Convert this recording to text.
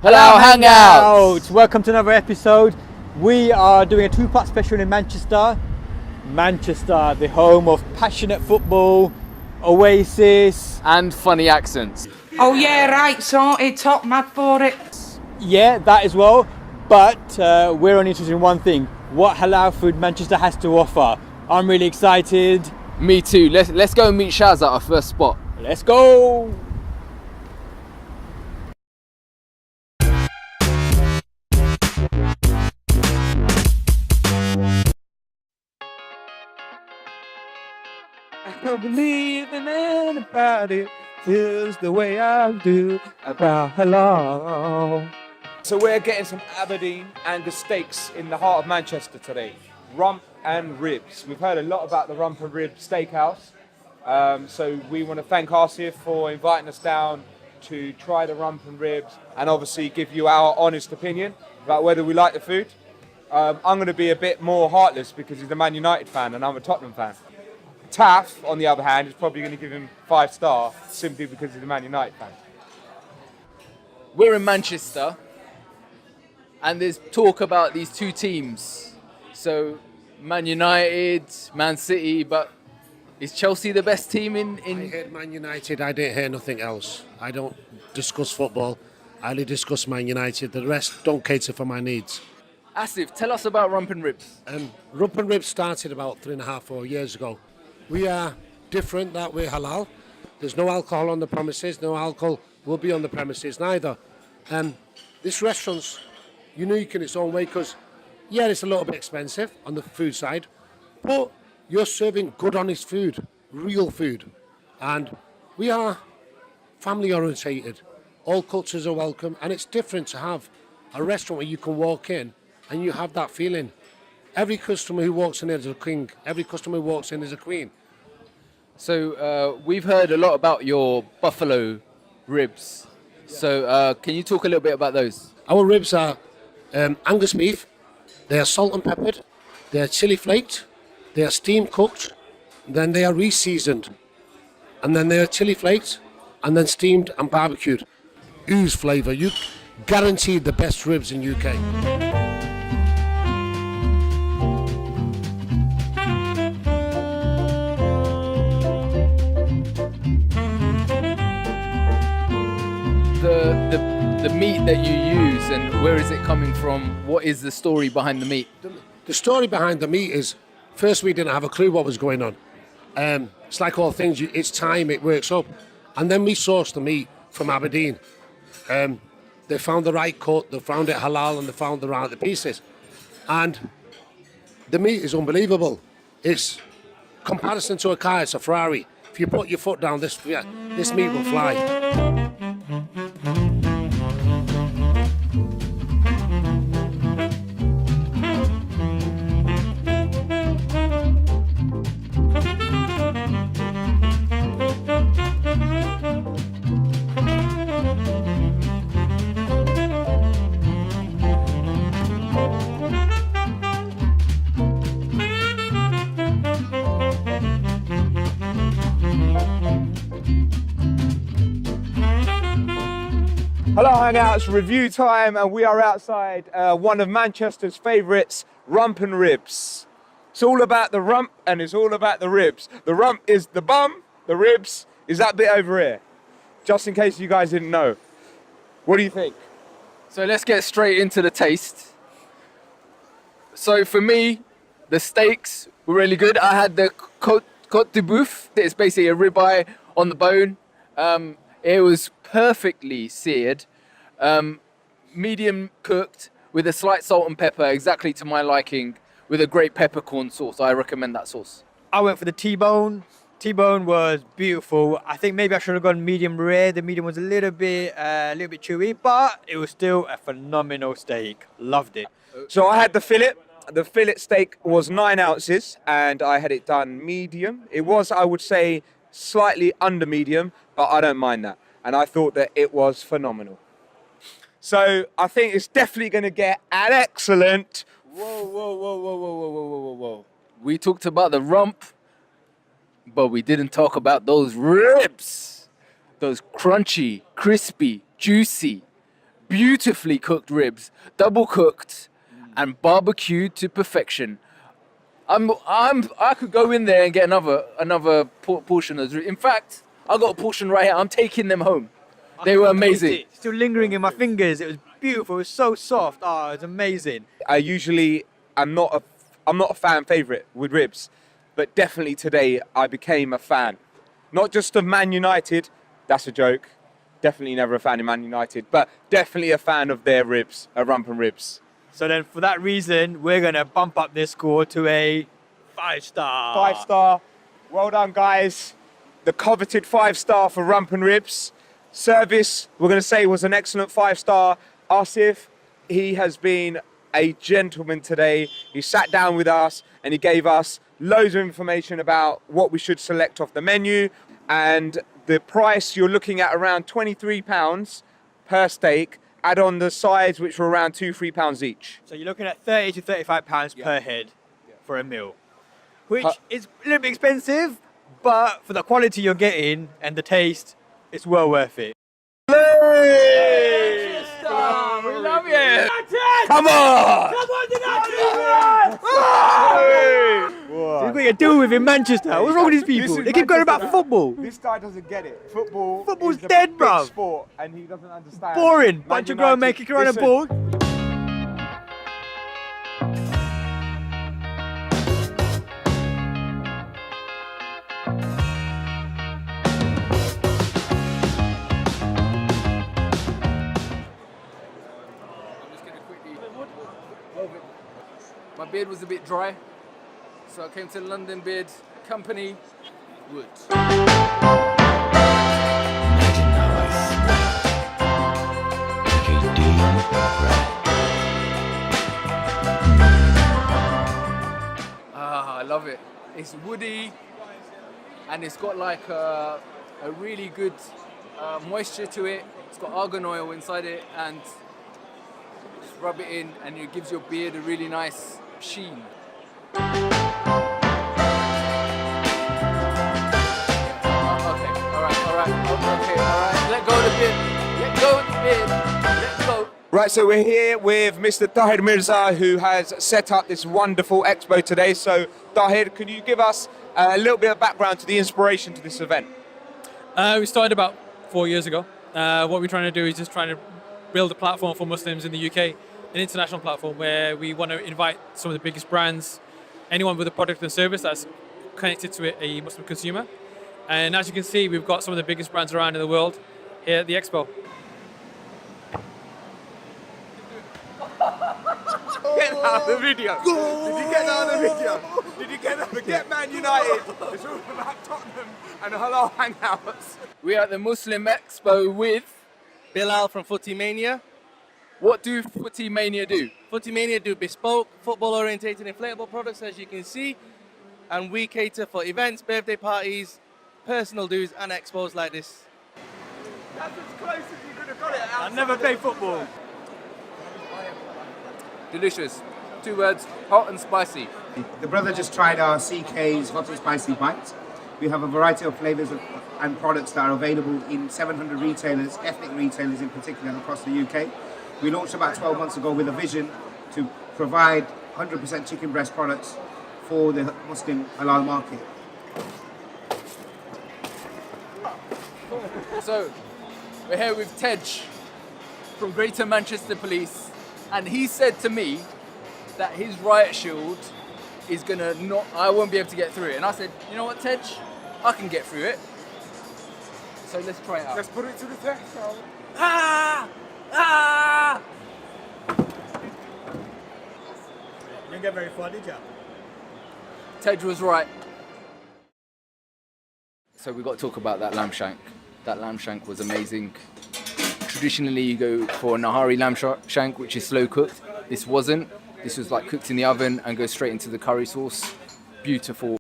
Hello, Hangouts! Welcome to another episode. We are doing a two-part special in Manchester. Manchester, the home of passionate football, Oasis. And funny accents. Oh yeah, right, sorted, top mad for it. Yeah, that as well. But we're only interested in one thing: what halal food Manchester has to offer. I'm really excited. Me too. Let's go and meet Shaz at our first spot. Let's go! I don't believe in anybody feels the way I do about halal. So we're getting some Aberdeen Angus steaks in the heart of Manchester today. Rump and ribs. We've heard a lot about the Rump and Rib Steakhouse. So we want to thank Asif for inviting us down to try the rump and ribs and obviously give you our honest opinion about whether we like the food. I'm going to be a bit more heartless because he's a Man United fan and I'm a Tottenham fan. Taff, on the other hand, is probably going to give him 5-star simply because he's a Man United fan. We're in Manchester, and there's talk about these two teams. So, Man United, Man City, but is Chelsea the best team in... I heard Man United, I didn't hear nothing else. I don't discuss football, I only discuss Man United. The rest don't cater for my needs. Asif, tell us about Rump and Ribs. Rump and Ribs started about 3.5-4 years ago. We are different that we're halal. There's no alcohol on the premises, no alcohol will be on the premises neither. This restaurant's unique in its own way because, yeah, it's a little bit expensive on the food side, but you're serving good, honest food, real food. And we are family orientated. All cultures are welcome, and it's different to have a restaurant where you can walk in and you have that feeling. Every customer who walks in is a king. Every customer who walks in is a queen. So we've heard a lot about your buffalo ribs. So can you talk a little bit about those? Our ribs are Angus beef. They are salt and peppered. They are chili flaked. They are steam cooked. Then they are re-seasoned. And then they are chili flaked. And then steamed and barbecued. Ooze flavour. You guaranteed the best ribs in UK. The meat that you use and where is it coming from? What is the story behind the meat? The story behind the meat is, first we didn't have a clue what was going on. It's like all things, it's time, it works up. And then we sourced the meat from Aberdeen. They found the right cut, they found it halal, and they found the right pieces. And the meat is unbelievable. It's comparison to a car, it's a Ferrari. If you put your foot down, this meat will fly. Hello Hangouts, review time, and we are outside one of Manchester's favourites, Rump and Ribs. It's all about the rump and it's all about the ribs. The rump is the bum, the ribs is that bit over here. Just in case you guys didn't know. What do you think? So let's get straight into the taste. So for me, the steaks were really good. I had the côte de boeuf. It's basically a ribeye on the bone. It was perfectly seared, medium cooked with a slight salt and pepper, exactly to my liking, with a great peppercorn sauce. I recommend that sauce. I went for the T-bone. T-bone was beautiful. I think maybe I should have gone medium rare. The medium was a little bit chewy, but it was still a phenomenal steak. Loved it. So I had the fillet. The fillet steak was 9 ounces and I had it done medium. It was, I would say, slightly under medium, but I don't mind that. And I thought that it was phenomenal. So I think it's definitely going to get an excellent. Whoa. We talked about the rump, but we didn't talk about those ribs. Those crunchy, crispy, juicy, beautifully cooked ribs, double cooked and barbecued to perfection. I could go in there and get another portion of. In fact, I got a portion right here. I'm taking them home. They were amazing. Still lingering in my fingers. It was beautiful. It was so soft. Oh, it was amazing. I'm not a fan favourite with ribs, but definitely today I became a fan. Not just of Man United, that's a joke. Definitely never a fan of Man United, but definitely a fan of their ribs, rump and ribs. So then, for that reason, we're gonna bump up this score to a 5-star. 5-star. Well done, guys. The coveted 5-star for rump and ribs. Service, we're going to say, was an excellent 5-star. Asif, he has been a gentleman today. He sat down with us and he gave us loads of information about what we should select off the menu. And the price, you're looking at around £23 per steak. Add on the sides, which were around £2-3 each. So you're looking at £30 to £35 per head for a meal, which is a little bit expensive, but for the quality you're getting and the taste, it's well worth it. We love you. Come on! What are you doing with in Manchester? What's wrong with these people? They keep going about football. This guy doesn't get it. Football's is dead, big bruv. sport, and he doesn't understand. Boring. Man Bunch of grown men United. kicking around a Listen, ball. My beard was a bit dry, so I came to the London Beard Company. Wood. I love it. It's woody, and it's got like a really good moisture to it. It's got argan oil inside it, and just rub it in, and it gives your beard a really nice sheen. Okay, all right. Let go of the beard. Let go of the beard. Let go. Right, so we're here with Mr. Tahir Mirza, who has set up this wonderful expo today. So, Tahir, can you give us a little bit of background to the inspiration to this event? We started about 4 years ago. What we're trying to do is just trying to build a platform for Muslims in the UK, an international platform where we want to invite some of the biggest brands, anyone with a product and service that's connected to a Muslim consumer. And as you can see, we've got some of the biggest brands around in the world here at the expo. Get out of the video. Did you get out of the video? Did you get out? Forget Man United. It's all about Tottenham and halal hangouts. We are at the Muslim Expo with. Bilal from Footy Mania. What do Footy Mania do? Footy Mania do bespoke, football-orientated inflatable products, as you can see, and we cater for events, birthday parties, personal dues, and expos like this. That's as close as you could have got it. I've never played football. Delicious. 2 words, hot and spicy. The brother just tried our CK's Hot and Spicy Bites. We have a variety of flavours and products that are available in 700 retailers, ethnic retailers in particular, across the UK. We launched about 12 months ago with a vision to provide 100% chicken breast products for the Muslim halal market. So, we're here with Tej from Greater Manchester Police, and he said to me that his riot shield is gonna I won't be able to get through it. And I said, you know what, Tej? I can get through it. So let's try it out. Let's put it to the test. Ah! Ah! You didn't get very far, did you? Tej was right. So we got to talk about that lamb shank. That lamb shank was amazing. Traditionally, you go for a Nahari lamb shank, which is slow cooked. This wasn't. This was like cooked in the oven and goes straight into the curry sauce. Beautiful.